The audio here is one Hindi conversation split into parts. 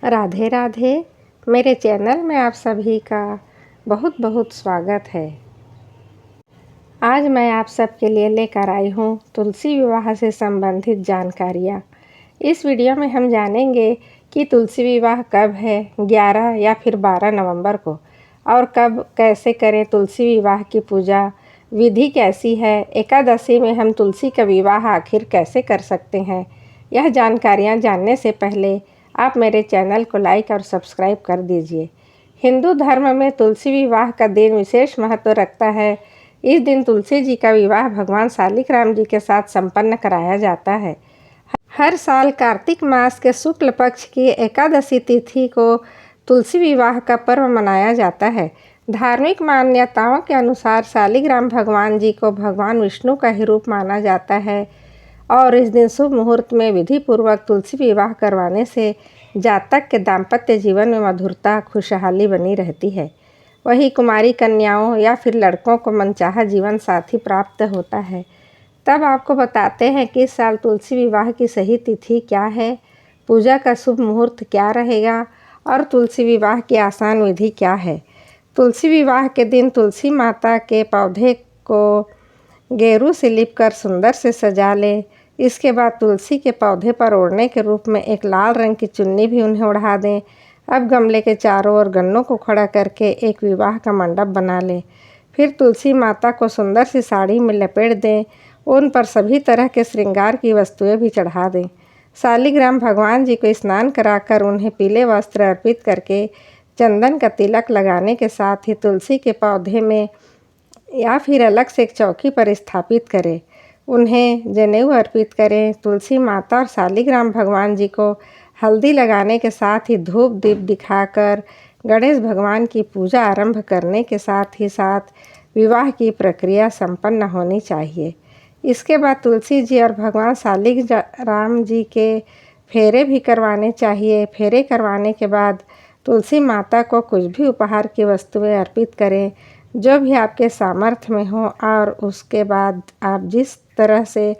राधे राधे। मेरे चैनल में आप सभी का बहुत बहुत स्वागत है। आज मैं आप सबके लिए लेकर आई हूँ तुलसी विवाह से संबंधित जानकारियाँ। इस वीडियो में हम जानेंगे कि तुलसी विवाह कब है, 11 या फिर 12 नवंबर को, और कब कैसे करें तुलसी विवाह की पूजा, विधि कैसी है, एकादशी में हम तुलसी का विवाह आखिर कैसे कर सकते हैं। यह जानकारियाँ जानने से पहले आप मेरे चैनल को लाइक और सब्सक्राइब कर दीजिए। हिंदू धर्म में तुलसी विवाह का दिन विशेष महत्व रखता है। इस दिन तुलसी जी का विवाह भगवान शालिग्राम जी के साथ संपन्न कराया जाता है। हर साल कार्तिक मास के शुक्ल पक्ष की एकादशी तिथि को तुलसी विवाह का पर्व मनाया जाता है। धार्मिक मान्यताओं के अनुसार शालिग्राम भगवान जी को भगवान विष्णु का ही रूप माना जाता है और इस दिन शुभ मुहूर्त में विधि पूर्वक तुलसी विवाह करवाने से जातक के दाम्पत्य जीवन में मधुरता, खुशहाली बनी रहती है। वही कुमारी कन्याओं या फिर लड़कों को मनचाहा जीवन साथी प्राप्त होता है। तब आपको बताते हैं कि इस साल तुलसी विवाह की सही तिथि क्या है, पूजा का शुभ मुहूर्त क्या रहेगा और तुलसी विवाह की आसान विधि क्या है। तुलसी विवाह के दिन तुलसी माता के पौधे को गेरू से लिपकर सुंदर से सजा लें। इसके बाद तुलसी के पौधे पर ओढ़ने के रूप में एक लाल रंग की चुन्नी भी उन्हें ओढ़ा दें। अब गमले के चारों ओर गन्नों को खड़ा करके एक विवाह का मंडप बना लें। फिर तुलसी माता को सुंदर सी साड़ी में लपेट दें। उन पर सभी तरह के श्रृंगार की वस्तुएं भी चढ़ा दें। शालिग्राम भगवान जी को स्नान कराकर उन्हें पीले वस्त्र अर्पित करके चंदन का तिलक लगाने के साथ ही तुलसी के पौधे में या फिर अलग से एक चौकी पर स्थापित करें। उन्हें जनेऊ अर्पित करें। तुलसी माता और शालिग्राम भगवान जी को हल्दी लगाने के साथ ही धूप दीप दिखाकर गणेश भगवान की पूजा आरंभ करने के साथ ही साथ विवाह की प्रक्रिया संपन्न होनी चाहिए। इसके बाद तुलसी जी और भगवान शालिग्राम जी के फेरे भी करवाने चाहिए। फेरे करवाने के बाद तुलसी माता को कुछ भी उपहार की वस्तुएं अर्पित करें जो भी आपके सामर्थ्य में हो, और उसके बाद आप जिस तरह से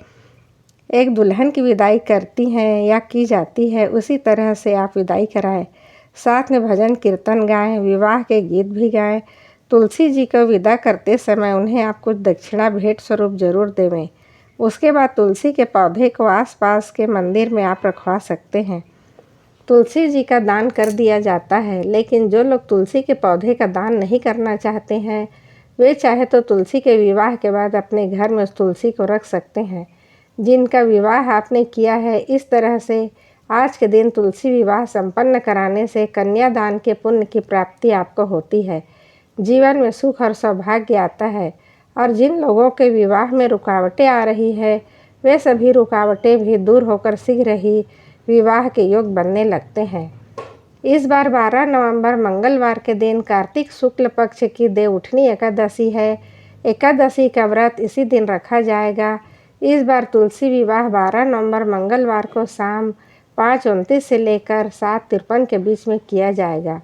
एक दुल्हन की विदाई करती हैं या की जाती है उसी तरह से आप विदाई कराएं। साथ में भजन कीर्तन गाएं, विवाह के गीत भी गाएं। तुलसी जी को विदा करते समय उन्हें आप कुछ दक्षिणा भेंट स्वरूप जरूर देवें। उसके बाद तुलसी के पौधे को आसपास के मंदिर में आप रखवा सकते हैं। तुलसी जी का दान कर दिया जाता है, लेकिन जो लोग तुलसी के पौधे का दान नहीं करना चाहते हैं वे चाहे तो तुलसी के विवाह के बाद अपने घर में उस तुलसी को रख सकते हैं। जिनका विवाह आपने किया है, इस तरह से आज के दिन तुलसी विवाह संपन्न कराने से कन्यादान के पुण्य की प्राप्ति आपको होती है। जीवन में सुख और सौभाग्य आता है और जिन लोगों के विवाह में रुकावटें आ रही है वे सभी रुकावटें भी दूर होकर शीघ्र ही विवाह के योग बनने लगते हैं। इस बार 12 नवंबर मंगलवार के दिन कार्तिक शुक्ल पक्ष की देवउठनी एकादशी है। एकादशी का व्रत इसी दिन रखा जाएगा। इस बार तुलसी विवाह 12 नवंबर मंगलवार को शाम 5:29 से लेकर 7:53 के बीच में किया जाएगा।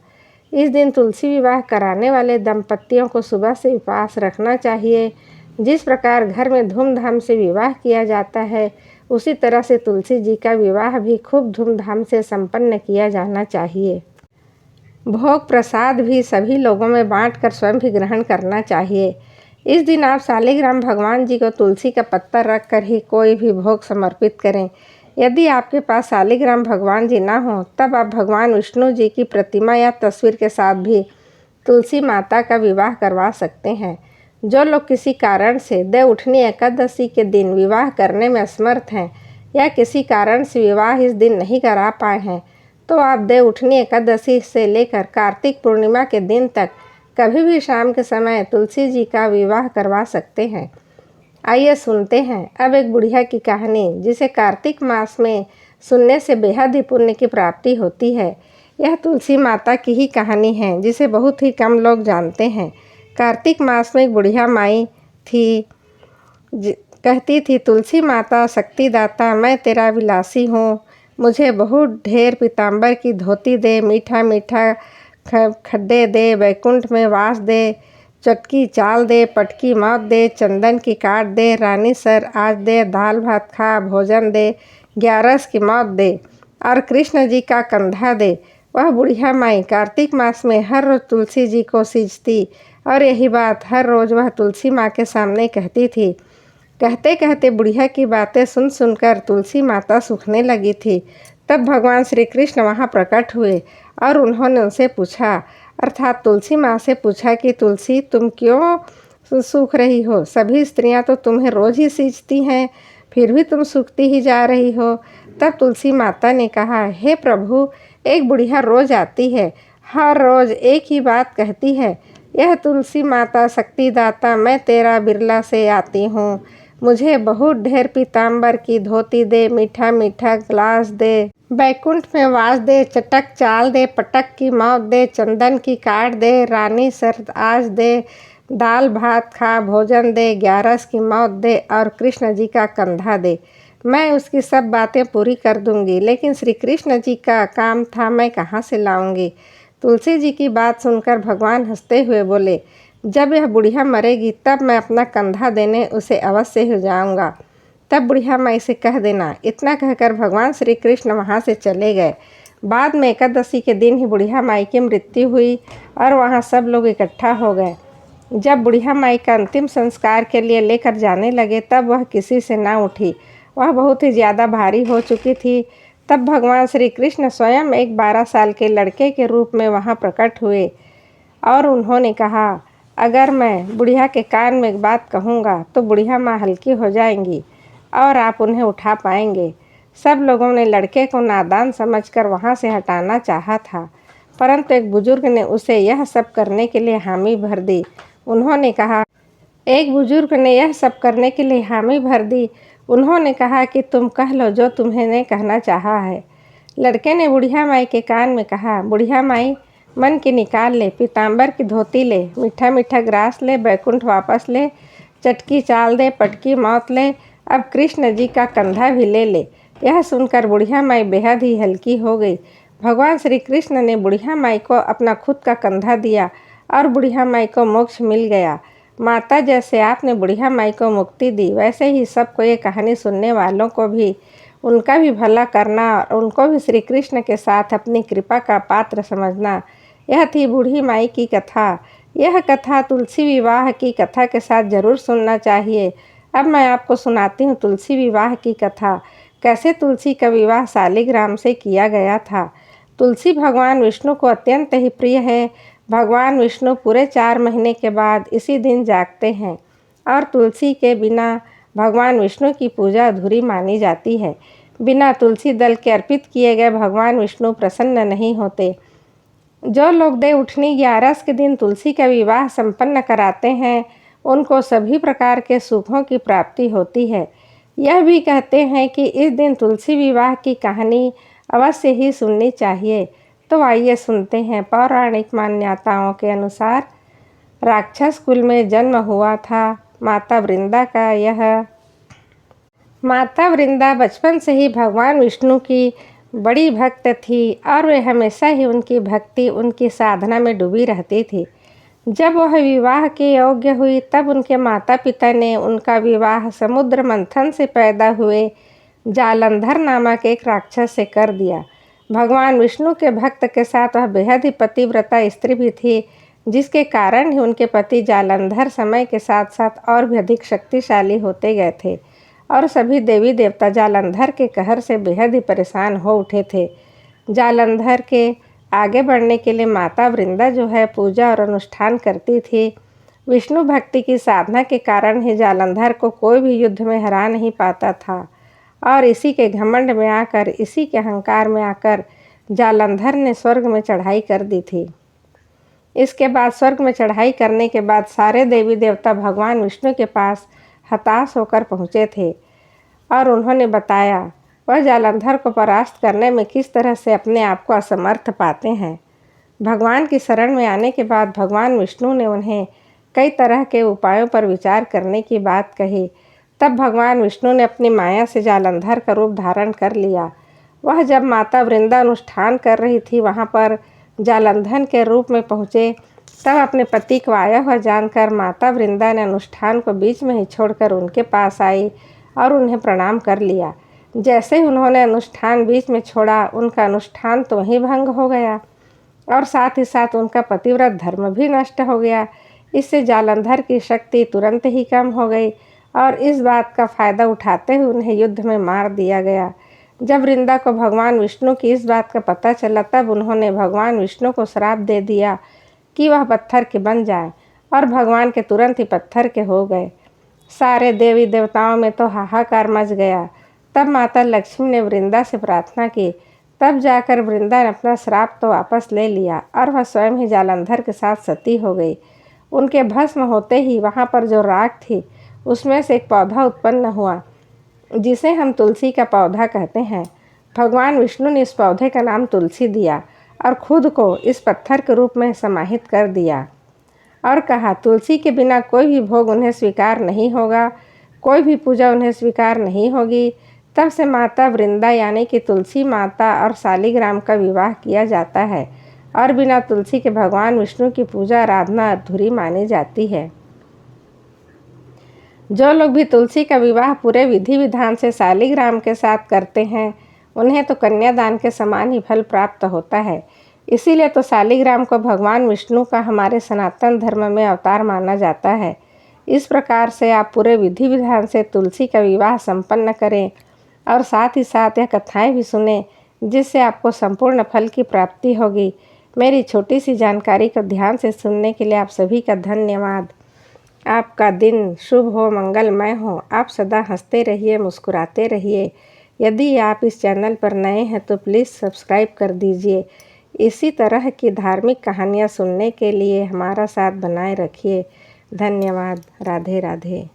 इस दिन तुलसी विवाह कराने वाले दंपतियों को सुबह से उपवास रखना चाहिए। जिस प्रकार घर में धूमधाम से विवाह किया जाता है उसी तरह से तुलसी जी का विवाह भी खूब धूमधाम से संपन्न किया जाना चाहिए। भोग प्रसाद भी सभी लोगों में बांटकर स्वयं भी ग्रहण करना चाहिए। इस दिन आप शालिग्राम भगवान जी को तुलसी का पत्ता रख कर ही कोई भी भोग समर्पित करें। यदि आपके पास शालिग्राम भगवान जी ना हो तब आप भगवान विष्णु जी की प्रतिमा या तस्वीर के साथ भी तुलसी माता का विवाह करवा सकते हैं। जो लोग किसी कारण से देवउठनी एकादशी के दिन विवाह करने में असमर्थ हैं या किसी कारण से विवाह इस दिन नहीं करा पाए हैं तो आप देवउठनी एकादशी से लेकर कार्तिक पूर्णिमा के दिन तक कभी भी शाम के समय तुलसी जी का विवाह करवा सकते हैं। आइए सुनते हैं अब एक बुढ़िया की कहानी जिसे कार्तिक मास में सुनने से बेहद ही पुण्य की प्राप्ति होती है। यह तुलसी माता की ही कहानी है जिसे बहुत ही कम लोग जानते हैं। कार्तिक मास में एक बुढ़िया माई थी, कहती थी, तुलसी माता शक्तिदाता मैं तेरा विलासी हूँ, मुझे बहुत ढेर पीताम्बर की धोती दे, मीठा मीठा खड्डे दे, वैकुंठ में वास दे, चटकी चाल दे, पटकी मौत दे, चंदन की काट दे, रानी सर आज दे, दाल भात खा भोजन दे, 11 की मौत दे और कृष्ण जी का कंधा दे। वह बुढ़िया माई कार्तिक मास में हर रोज़ तुलसी जी को सींचती और यही बात हर रोज़ वह तुलसी माँ के सामने कहती थी। कहते कहते बुढ़िया की बातें सुन सुनकर तुलसी माता सूखने लगी थी। तब भगवान श्री कृष्ण वहाँ प्रकट हुए और उन्होंने उनसे पूछा, अर्थात तुलसी माँ से पूछा कि तुलसी, तुम क्यों सूख रही हो? सभी स्त्रियाँ तो तुम्हें रोज़ ही सींचती हैं, फिर भी तुम सूखती ही जा रही हो। तब तुलसी माता ने कहा, हे प्रभु, एक बुढ़िया रोज़ आती है, हर रोज़ एक ही बात कहती है, यह तुलसी माता शक्तिदाता, मैं तेरा बिरला से आती हूँ, मुझे बहुत ढेर पीताम्बर की धोती दे, मीठा मीठा ग्लास दे, बैकुंठ में वास दे, चटक चाल दे, पटक की मौत दे, चंदन की काट दे, रानी शरद आज दे, दाल भात खा भोजन दे, 11 की मौत दे और कृष्ण जी का कंधा दे। मैं उसकी सब बातें पूरी कर दूंगी, लेकिन श्री कृष्ण जी का काम था, मैं कहाँ से लाऊंगी? तुलसी जी की बात सुनकर भगवान हंसते हुए बोले, जब यह बुढ़िया मरेगी तब मैं अपना कंधा देने उसे अवश्य हो जाऊंगा, तब बुढ़िया माई से कह देना। इतना कहकर भगवान श्री कृष्ण वहाँ से चले गए। बाद में एकादशी के दिन ही बुढ़िया माई की मृत्यु हुई और वहाँ सब लोग इकट्ठा हो गए। जब बुढ़िया माई का अंतिम संस्कार के लिए लेकर जाने लगे तब वह किसी से ना उठी, वह बहुत ही ज़्यादा भारी हो चुकी थी। तब भगवान श्री कृष्ण स्वयं एक 12 साल के लड़के के रूप में वहाँ प्रकट हुए और उन्होंने कहा, अगर मैं बुढ़िया के कान में एक बात कहूँगा तो बुढ़िया माँ हल्की हो जाएंगी और आप उन्हें उठा पाएंगे। सब लोगों ने लड़के को नादान समझकर वहाँ से हटाना चाहा था, परंतु एक बुजुर्ग ने उसे यह सब करने के लिए हामी भर दी। उन्होंने कहा कि तुम कह लो जो तुम्हें कहना चाहा है। लड़के ने बुढ़िया माई के कान में कहा, बुढ़िया माई, मन की निकाल ले, पीताम्बर की धोती ले, मीठा मीठा ग्रास ले, बैकुंठ वापस ले, चटकी चाल दे, पटकी मौत ले, अब कृष्ण जी का कंधा भी ले ले। यह सुनकर बुढ़िया माई बेहद ही हल्की हो गई। भगवान श्री कृष्ण ने बुढ़िया माई को अपना खुद का कंधा दिया और बुढ़िया माई को मोक्ष मिल गया। माता, जैसे आपने बुढ़िया माई को मुक्ति दी, वैसे ही सबको ये कहानी सुनने वालों को भी उनका भी भला करना और उनको भी श्री कृष्ण के साथ अपनी कृपा का पात्र समझना। यह थी बूढ़ी माई की कथा। यह कथा तुलसी विवाह की कथा के साथ जरूर सुनना चाहिए। अब मैं आपको सुनाती हूँ तुलसी विवाह की कथा। कैसे तुलसी का विवाह शालिग्राम से किया गया था। तुलसी भगवान विष्णु को अत्यंत ही प्रिय है। भगवान विष्णु पूरे 4 महीने के बाद इसी दिन जागते हैं और तुलसी के बिना भगवान विष्णु की पूजा अधूरी मानी जाती है। बिना तुलसी दल के अर्पित किए गए भगवान विष्णु प्रसन्न नहीं होते। जो लोग देव उठनी 11 के दिन तुलसी का विवाह संपन्न कराते हैं, उनको सभी प्रकार के सुखों की प्राप्ति होती है। यह भी कहते हैं कि इस दिन तुलसी विवाह की कहानी अवश्य ही सुननी चाहिए। तो आइए सुनते हैं। पौराणिक मान्यताओं के अनुसार राक्षस कुल में जन्म हुआ था माता वृंदा का। माता वृंदा बचपन से ही भगवान विष्णु की बड़ी भक्त थी और वे हमेशा ही उनकी भक्ति, उनकी साधना में डूबी रहती थी। जब वह विवाह के योग्य हुई तब उनके माता पिता ने उनका विवाह समुद्र मंथन से पैदा हुए जालंधर नामक एक राक्षस से कर दिया। भगवान विष्णु के भक्त के साथ वह बेहद ही पतिव्रता स्त्री भी थी, जिसके कारण ही उनके पति जालंधर समय के साथ साथ और भी अधिक शक्तिशाली होते गए थे और सभी देवी देवता जालंधर के कहर से बेहद ही परेशान हो उठे थे। जालंधर के आगे बढ़ने के लिए माता वृंदा जो है पूजा और अनुष्ठान करती थी। विष्णु भक्ति की साधना के कारण ही जालंधर को कोई भी युद्ध में हरा नहीं पाता था और इसी के घमंड में आकर, इसी के अहंकार में आकर जालंधर ने स्वर्ग में चढ़ाई कर दी थी। इसके बाद स्वर्ग में चढ़ाई करने के बाद सारे देवी देवता भगवान विष्णु के पास हताश होकर पहुँचे थे और उन्होंने बताया वह जालंधर को परास्त करने में किस तरह से अपने आप को असमर्थ पाते हैं। भगवान की शरण में आने के बाद भगवान विष्णु ने उन्हें कई तरह के उपायों पर विचार करने की बात कही। तब भगवान विष्णु ने अपनी माया से जालंधर का रूप धारण कर लिया। वह जब माता वृंदा अनुष्ठान कर रही थी वहाँ पर जालंधर के रूप में पहुँचे, तब अपने पति को आया हुआ जानकर माता वृंदा ने अनुष्ठान को बीच में ही छोड़कर उनके पास आई और उन्हें प्रणाम कर लिया। जैसे ही उन्होंने अनुष्ठान बीच में छोड़ा, उनका अनुष्ठान तो वहीं भंग हो गया। और साथ ही साथ उनका पतिव्रत धर्म भी नष्ट हो गया। इससे जालंधर की शक्ति तुरंत ही कम हो गई और इस बात का फ़ायदा उठाते हुए उन्हें युद्ध में मार दिया गया। जब वृंदा को भगवान विष्णु की इस बात का पता चला तब उन्होंने भगवान विष्णु को श्राप दे दिया कि वह पत्थर के बन जाए और भगवान के तुरंत ही पत्थर के हो गए। सारे देवी देवताओं में तो हाहाकार मच गया। तब माता लक्ष्मी ने वृंदा से प्रार्थना की। तब जाकर वृंदा ने अपना श्राप तो वापस ले लिया और वह स्वयं ही जालंधर के साथ सती हो गई। उनके भस्म होते ही वहाँ पर जो राख थी उसमें से एक पौधा उत्पन्न हुआ जिसे हम तुलसी का पौधा कहते हैं। भगवान विष्णु ने इस पौधे का नाम तुलसी दिया और खुद को इस पत्थर के रूप में समाहित कर दिया और कहा, तुलसी के बिना कोई भी भोग उन्हें स्वीकार नहीं होगा, कोई भी पूजा उन्हें स्वीकार नहीं होगी। तब से माता वृंदा यानी कि तुलसी माता और शालिग्राम का विवाह किया जाता है और बिना तुलसी के भगवान विष्णु की पूजा आराधना अधूरी मानी जाती है। जो लोग भी तुलसी का विवाह पूरे विधि विधान से शालिग्राम के साथ करते हैं उन्हें तो कन्यादान के समान ही फल प्राप्त होता है। इसीलिए तो शालिग्राम को भगवान विष्णु का हमारे सनातन धर्म में अवतार माना जाता है। इस प्रकार से आप पूरे विधि विधान से तुलसी का विवाह संपन्न करें और साथ ही साथ यह कथाएं भी सुने जिससे आपको संपूर्ण फल की प्राप्ति होगी। मेरी छोटी सी जानकारी को ध्यान से सुनने के लिए आप सभी का धन्यवाद। आपका दिन शुभ हो, मंगलमय हो। आप सदा हंसते रहिए, मुस्कुराते रहिए। यदि आप इस चैनल पर नए हैं तो प्लीज़ सब्सक्राइब कर दीजिए। इसी तरह की धार्मिक कहानियाँ सुनने के लिए हमारा साथ बनाए रखिए। धन्यवाद। राधे राधे।